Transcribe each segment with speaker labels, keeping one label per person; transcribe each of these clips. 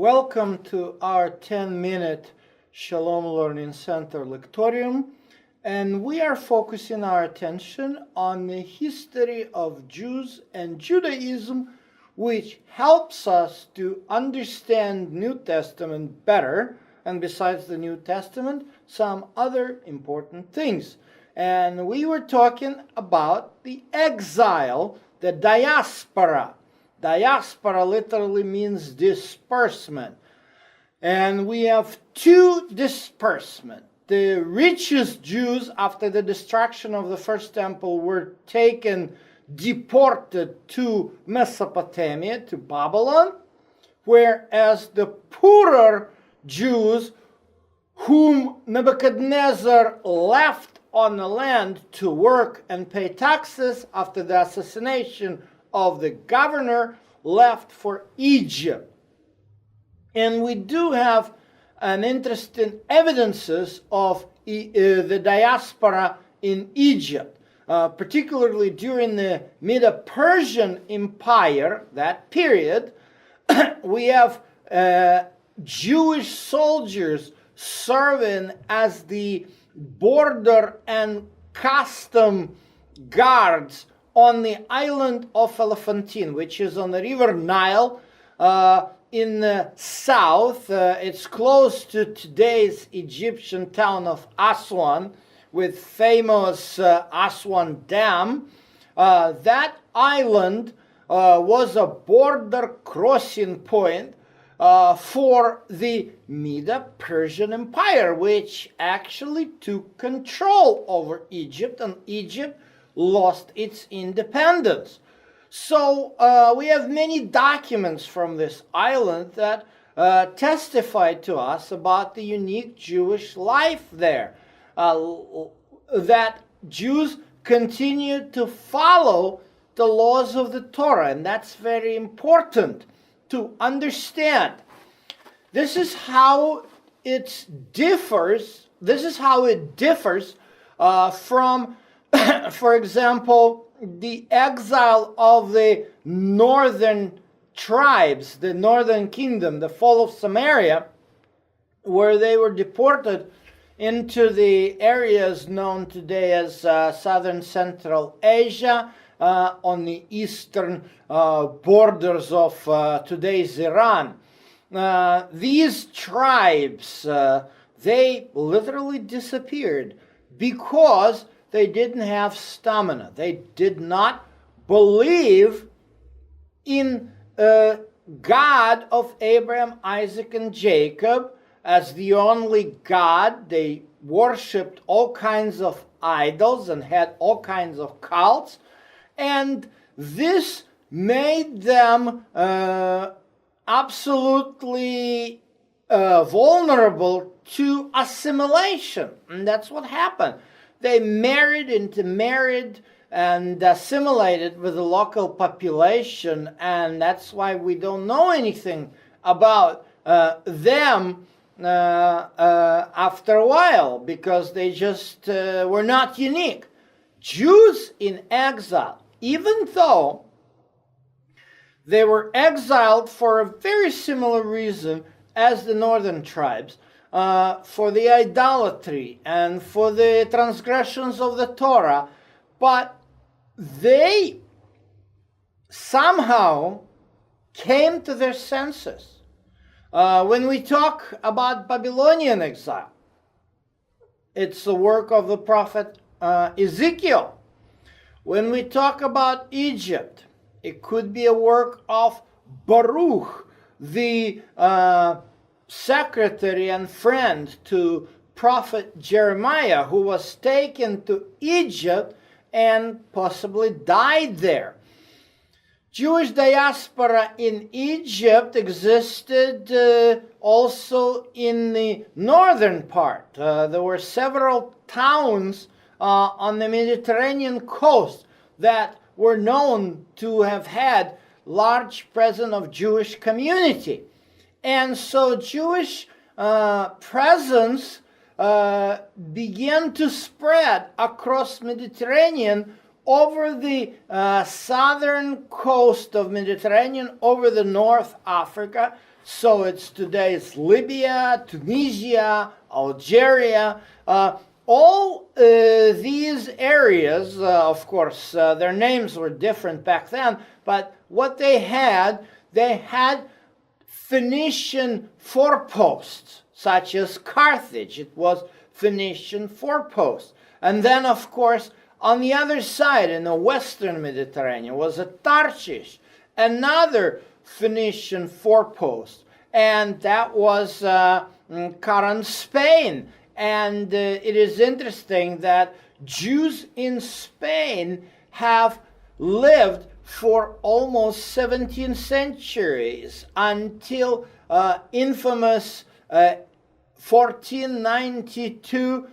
Speaker 1: Welcome to our 10-minute Shalom Learning Center Lectorium, and we are focusing our attention on the history of Jews and Judaism, which helps us to understand New Testament better, and besides the New Testament, some other important things. And we were talking about the exile, the diaspora. Diaspora literally means disbursement. And we have two disbursement. The richest Jews after the destruction of the first temple were deported to Mesopotamia, to Babylon, whereas the poorer Jews whom Nebuchadnezzar left on the land to work and pay taxes after the assassination of the governor left for Egypt. And we do have an interesting evidences of the diaspora in Egypt, particularly during the Medo-Persian Empire, that period. We have Jewish soldiers serving as the border and custom guards on the island of Elephantine, which is on the river Nile in the south. It's close to today's Egyptian town of Aswan, with famous Aswan Dam. That island was a border crossing point for the Medo-Persian Empire, which actually took control over Egypt, and Egypt lost its independence. So we have many documents from this island that testify to us about the unique Jewish life there, that Jews continue to follow the laws of the Torah, and that's very important to understand. This is how it differs. This is how it differs from, for example, the exile of the northern tribes, the northern kingdom, the fall of Samaria, where they were deported into the areas known today as southern Central Asia, on the eastern borders of today's Iran. These tribes, they literally disappeared because they didn't have stamina. They did not believe in God of Abraham, Isaac, and Jacob as the only God. They worshipped all kinds of idols and had all kinds of cults. And this made them absolutely vulnerable to assimilation. And that's what happened. They intermarried and assimilated with the local population, and that's why we don't know anything about them after a while, because they just were not unique. Jews in exile, even though they were exiled for a very similar reason as the northern tribes, for the idolatry and for the transgressions of the Torah, but they somehow came to their senses. When we talk about Babylonian exile, it's the work of the prophet Ezekiel. When we talk about Egypt, it could be a work of Baruch, the secretary and friend to prophet Jeremiah, who was taken to Egypt and possibly died there. Jewish diaspora in Egypt existed also in the northern part. There were several towns on the Mediterranean coast that were known to have had large presence of Jewish community. And so Jewish presence began to spread across Mediterranean over the southern coast of Mediterranean, over the North Africa. So today's Libya, Tunisia, Algeria. All these areas, of course, their names were different back then, but what they had Phoenician foreposts, such as Carthage. It was Phoenician foreposts. And then, of course, on the other side, in the western Mediterranean, was a Tarshish, another Phoenician forepost. And that was current Spain. And it is interesting that Jews in Spain have lived for almost 17 centuries until infamous 1492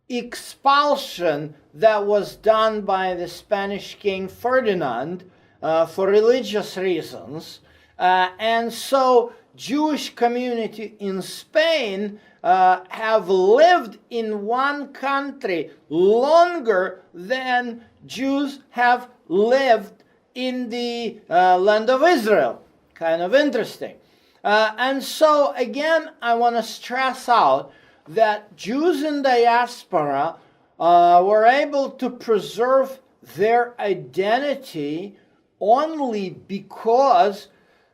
Speaker 1: expulsion that was done by the Spanish King Ferdinand for religious reasons. And so Jewish community in Spain have lived in one country longer than Jews have lived in the land of Israel. Kind of interesting. And so again, I want to stress out that Jews in diaspora were able to preserve their identity only because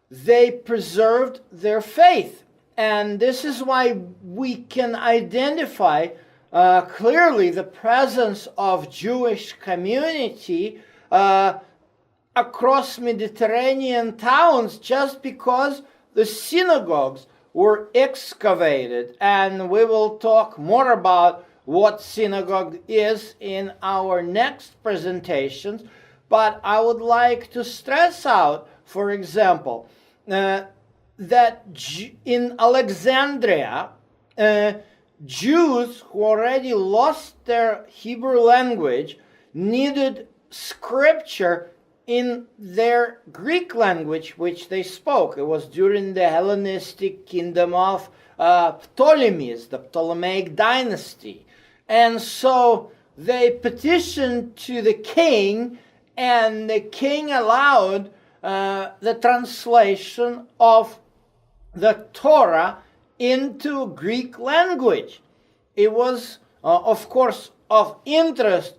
Speaker 1: they preserved their faith. And this is why we can identify clearly the presence of Jewish community across Mediterranean towns, just because the synagogues were excavated. And we will talk more about what synagogue is in our next presentations. But I would like to stress out, for example, that in Alexandria, Jews who already lost their Hebrew language needed scripture in their Greek language, which they spoke. It was during the Hellenistic kingdom of Ptolemies, the Ptolemaic dynasty. And so they petitioned to the king, and the king allowed the translation of the Torah into Greek language. It was, of course, of interest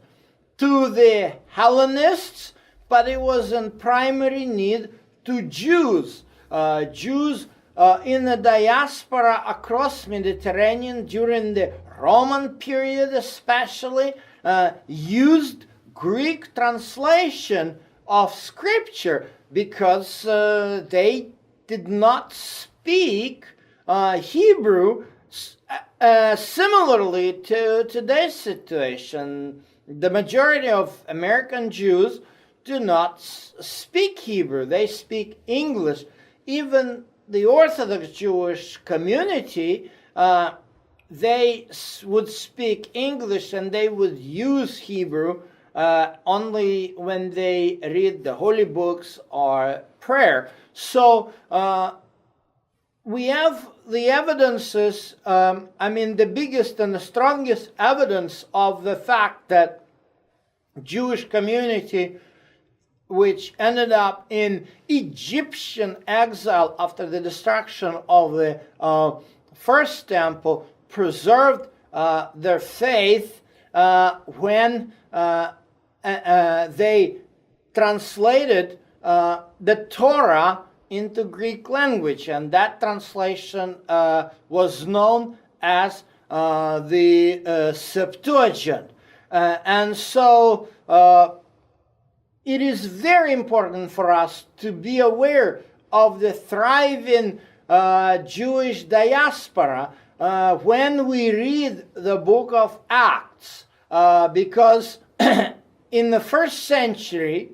Speaker 1: to the Hellenists, but it was in primary need to Jews. Jews in the diaspora across Mediterranean during the Roman period especially used Greek translation of scripture because they did not speak Hebrew. Similarly to today's situation, the majority of American Jews do not speak Hebrew. They speak English. Even the Orthodox Jewish community, they would speak English and they would use Hebrew only when they read the holy books or prayer. So we have the evidences, the biggest and the strongest evidence of the fact that Jewish community, which ended up in Egyptian exile after the destruction of the first temple, preserved their faith when they translated the Torah into Greek language, and that translation was known as the Septuagint. And so it is very important for us to be aware of the thriving Jewish diaspora when we read the book of Acts, because in the first century,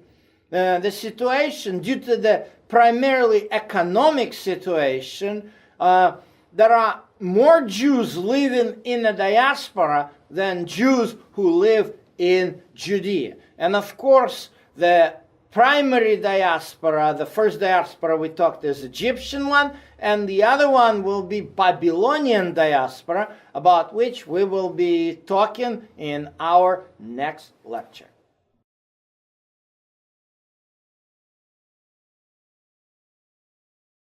Speaker 1: the situation, due to the primarily economic situation, there are more Jews living in the diaspora than Jews who live in Judea. And of course, the primary diaspora, the first diaspora we talked is Egyptian one, and the other one will be Babylonian diaspora, about which we will be talking in our next lecture.